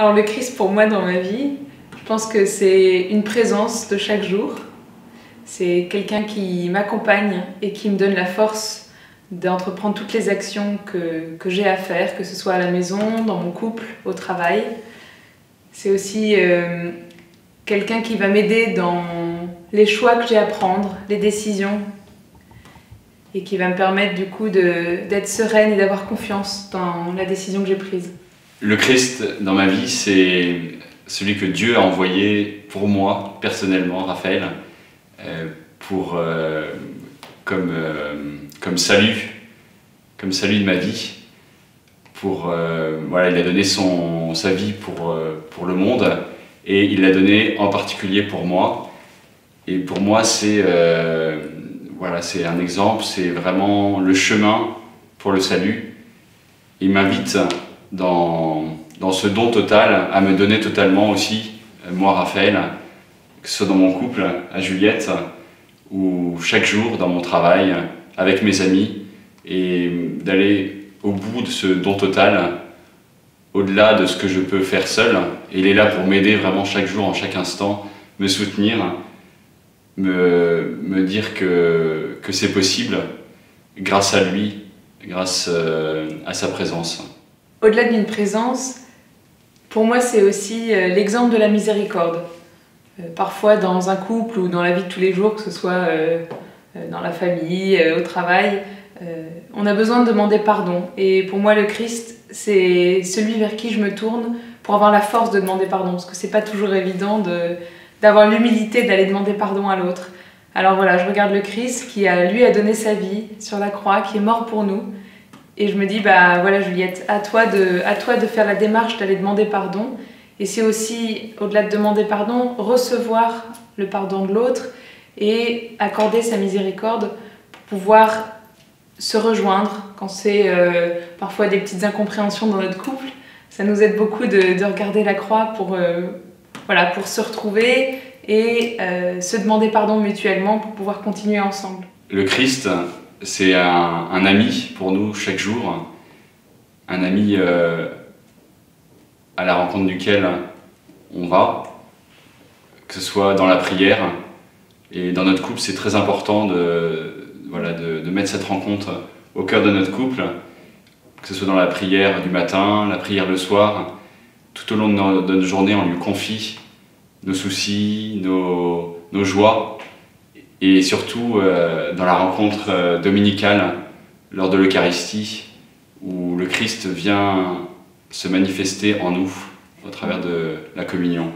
Alors le Christ pour moi dans ma vie, je pense que c'est une présence de chaque jour. C'est quelqu'un qui m'accompagne et qui me donne la force d'entreprendre toutes les actions que j'ai à faire, que ce soit à la maison, dans mon couple, au travail. C'est aussi quelqu'un qui va m'aider dans les choix que j'ai à prendre, les décisions, et qui va me permettre du coup d'être sereine et d'avoir confiance dans la décision que j'ai prise. Le Christ dans ma vie, c'est celui que Dieu a envoyé pour moi, personnellement, Raphaël, comme salut de ma vie. Voilà, il a donné sa vie pour le monde et il l'a donné en particulier pour moi. Et pour moi, c'est un exemple, c'est vraiment le chemin pour le salut. Il m'invite dans ce don total à me donner totalement aussi, moi Raphaël, que ce soit dans mon couple, à Juliette, ou chaque jour dans mon travail, avec mes amis, et d'aller au bout de ce don total, au-delà de ce que je peux faire seul. Et il est là pour m'aider vraiment chaque jour, en chaque instant, me soutenir, me dire que c'est possible grâce à lui, grâce à sa présence. Au-delà d'une présence, pour moi c'est aussi l'exemple de la miséricorde. Parfois dans un couple ou dans la vie de tous les jours, que ce soit dans la famille, au travail, on a besoin de demander pardon. Et pour moi le Christ, c'est celui vers qui je me tourne pour avoir la force de demander pardon. Parce que c'est pas toujours évident d'avoir l'humilité d'aller demander pardon à l'autre. Alors voilà, je regarde le Christ qui lui a donné sa vie sur la croix, qui est mort pour nous. Et je me dis, bah voilà Juliette, à toi de faire la démarche d'aller demander pardon. Et c'est aussi, au-delà de demander pardon, recevoir le pardon de l'autre et accorder sa miséricorde pour pouvoir se rejoindre quand c'est parfois des petites incompréhensions dans notre couple. Ça nous aide beaucoup de regarder la croix pour se retrouver et se demander pardon mutuellement pour pouvoir continuer ensemble. Le Christ, c'est un ami pour nous chaque jour, un ami à la rencontre duquel on va, que ce soit dans la prière. Et dans notre couple, c'est très important de mettre cette rencontre au cœur de notre couple, que ce soit dans la prière du matin, la prière le soir. Tout au long de notre journée, on lui confie nos soucis, nos joies, et surtout dans la rencontre dominicale lors de l'Eucharistie, où le Christ vient se manifester en nous au travers de la communion.